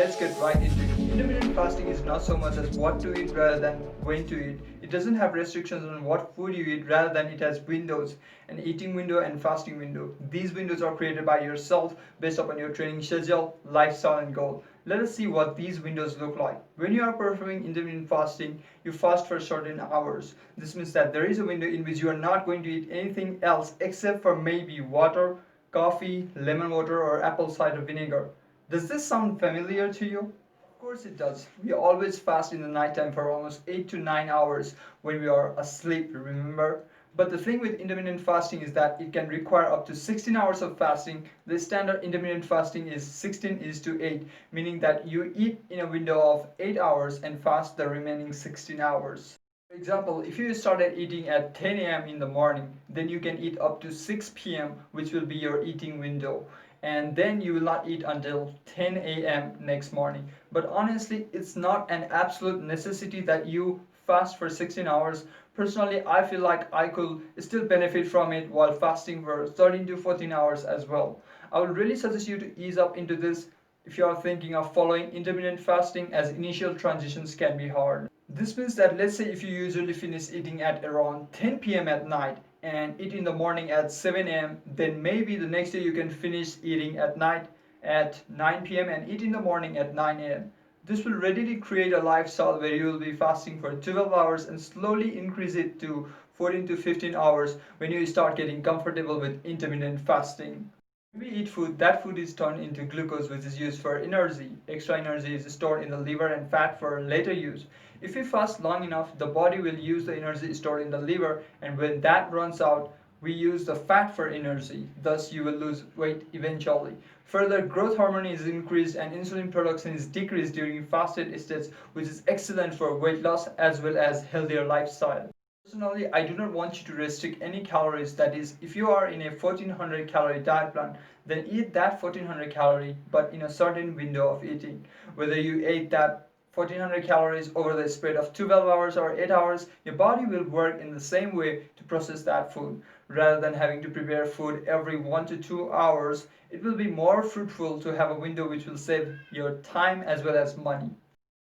let's get right into it. Intermittent fasting is not so much as what to eat rather than when to eat. It doesn't have restrictions on what food you eat, rather than it has windows, an eating window and fasting window. These windows are created by yourself based upon your training schedule, lifestyle and goal. Let us see what these windows look like. When you are performing intermittent fasting, you fast for certain hours. This means that there is a window in which you are not going to eat anything else except for maybe water, coffee, lemon water or apple cider vinegar. Does this sound familiar to you? Of course it does. We always fast in the nighttime for almost 8 to 9 hours when we are asleep, remember? But the thing with intermittent fasting is that it can require up to 16 hours of fasting. The standard intermittent fasting is 16:8, meaning that you eat in a window of 8 hours and fast the remaining 16 hours. For example, if you started eating at 10 a.m. in the morning, then you can eat up to 6 p.m., which will be your eating window. And then you will not eat until 10 a.m. next morning. But honestly, it's not an absolute necessity that you fast for 16 hours. Personally, I feel like I could still benefit from it while fasting for 13 to 14 hours as well. I would really suggest you to ease up into this if you are thinking of following intermittent fasting, as initial transitions can be hard. This means that, let's say if you usually finish eating at around 10 p.m. at night and eat in the morning at 7 a.m., then maybe the next day you can finish eating at night at 9 p.m. and eat in the morning at 9 a.m. This will readily create a lifestyle where you will be fasting for 12 hours and slowly increase it to 14 to 15 hours when you start getting comfortable with intermittent fasting. When we eat food, that food is turned into glucose, which is used for energy. Extra energy is stored in the liver and fat for later use. If we fast long enough, the body will use the energy stored in the liver, and when that runs out, we use the fat for energy. Thus, you will lose weight eventually. Further, growth hormone is increased and insulin production is decreased during fasted states, which is excellent for weight loss as well as healthier lifestyle. Personally, I do not want you to restrict any calories. That is, if you are in a 1400 calorie diet plan, then eat that 1400 calorie but in a certain window of eating. Whether you ate that 1400 calories over the spread of 12 hours or 8 hours, your body will work in the same way to process that food. Rather than having to prepare food every 1 to 2 hours, it will be more fruitful to have a window which will save your time as well as money.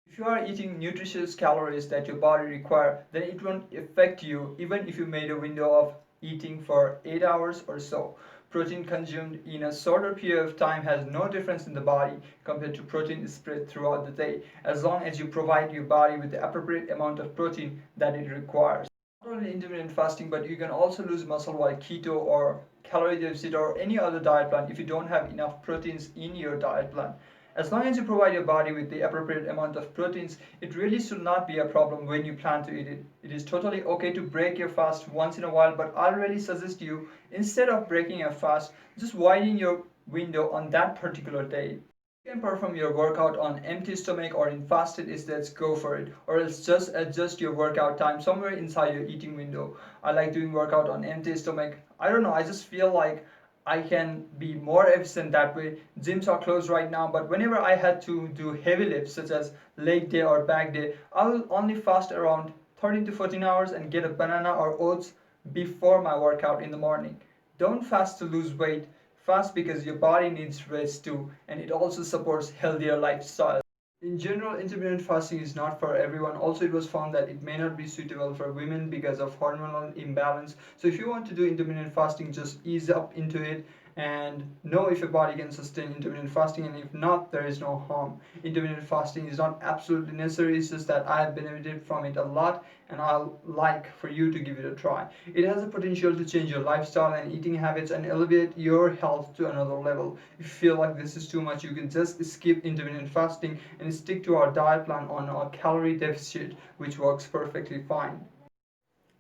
If you are eating nutritious calories that your body requires, then it won't affect you even if you made a window of eating for 8 hours or so. Protein consumed in a shorter period of time has no difference in the body compared to protein spread throughout the day, as long as you provide your body with the appropriate amount of protein that it requires. Not only intermittent fasting, but you can also lose muscle while keto or calorie deficit or any other diet plan if you don't have enough proteins in your diet plan. As long as you provide your body with the appropriate amount of proteins, it really should not be a problem when you plan to eat it. It is totally okay to break your fast once in a while, but I'll really suggest you, instead of breaking a fast, just widen your window on that particular day. You can perform your workout on empty stomach or in fasted states, go for it. Or else just adjust your workout time somewhere inside your eating window. I like doing workout on empty stomach. I don't know, I just feel like I can be more efficient that way. Gyms are closed right now, but whenever I had to do heavy lifts such as leg day or back day, I will only fast around 13 to 14 hours and get a banana or oats before my workout in the morning. Don't fast to lose weight. Fast because your body needs rest too, and it also supports healthier lifestyle. In general, intermittent fasting is not for everyone. Also, it was found that it may not be suitable for women because of hormonal imbalance. So if you want to do intermittent fasting, just ease up into it and know if your body can sustain intermittent fasting, and if not, there is no harm. Intermittent fasting is not absolutely necessary. It's just that I have benefited from it a lot and I'd like for you to give it a try. It has the potential to change your lifestyle and eating habits and elevate your health to another level. If you feel like this is too much, you can just skip intermittent fasting and stick to our diet plan on a calorie deficit, which works perfectly fine.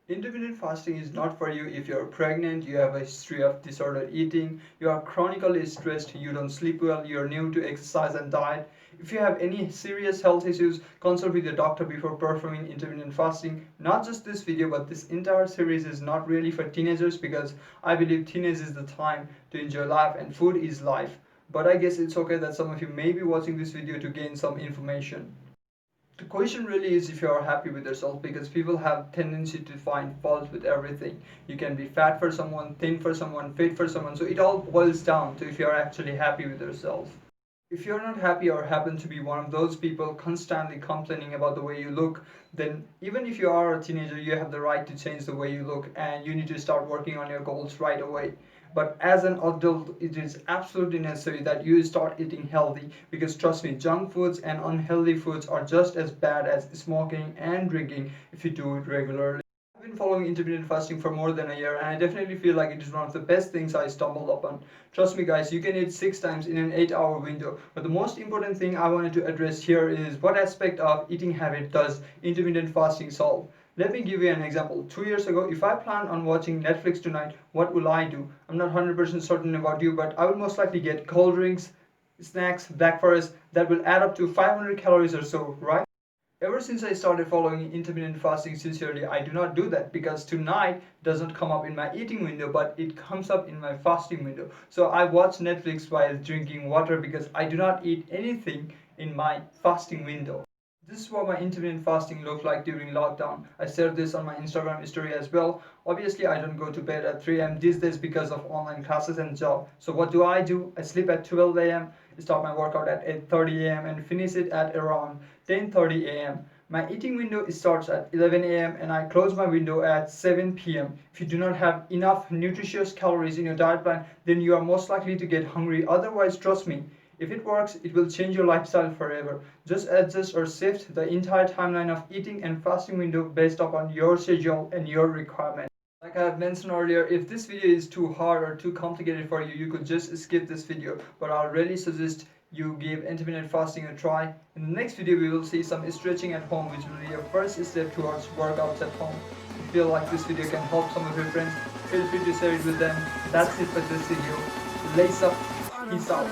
Intermittent fasting is not for you if you're pregnant, you have a history of disordered eating, you are chronically stressed, you don't sleep well, you're new to exercise and diet. If you have any serious health issues, consult with your doctor before performing intermittent fasting. Not just this video, but this entire series is not really for teenagers, because I believe teenage is the time to enjoy life and food is life. But I guess it's okay that some of you may be watching this video to gain some information. The question really is if you are happy with yourself, because people have tendency to find fault with everything. You can be fat for someone, thin for someone, fit for someone, so it all boils down to if you are actually happy with yourself. If you're not happy or happen to be one of those people constantly complaining about the way you look, then even if you are a teenager, you have the right to change the way you look and you need to start working on your goals right away. But as an adult, it is absolutely necessary that you start eating healthy, because trust me, junk foods and unhealthy foods are just as bad as smoking and drinking if you do it regularly. I've been following intermittent fasting for more than a year, and I definitely feel like it is one of the best things I stumbled upon. Trust me guys, you can eat 6 times in an 8-hour window. But the most important thing I wanted to address here is what aspect of eating habit does intermittent fasting solve? Let me give you an example. 2 years ago, if I plan on watching Netflix tonight, what will I do? I'm not 100% certain about you, but I would most likely get cold drinks, snacks, breakfast that will add up to 500 calories or so, right? Ever since I started following intermittent fasting sincerely, I do not do that, because tonight doesn't come up in my eating window, but it comes up in my fasting window. So I watch Netflix while drinking water because I do not eat anything in my fasting window. This is what my intermittent fasting looked like during lockdown. I shared this on my Instagram story as well. Obviously, I don't go to bed at 3 a.m. these days because of online classes and job. So what do? I sleep at 12 a.m., start my workout at 8:30 a.m. and finish it at around 10:30 a.m. My eating window starts at 11 a.m. and I close my window at 7 p.m. If you do not have enough nutritious calories in your diet plan, then you are most likely to get hungry. Otherwise, trust me, if it works, it will change your lifestyle forever. Just adjust or shift the entire timeline of eating and fasting window based upon your schedule and your requirements. Like I have mentioned earlier, if this video is too hard or too complicated for you, you could just skip this video. But I'll really suggest you give intermittent fasting a try. In the next video, we will see some stretching at home, which will be your first step towards workouts at home. If you feel like this video can help some of your friends, feel free to share it with them. That's it for this video. Lace up. Peace out.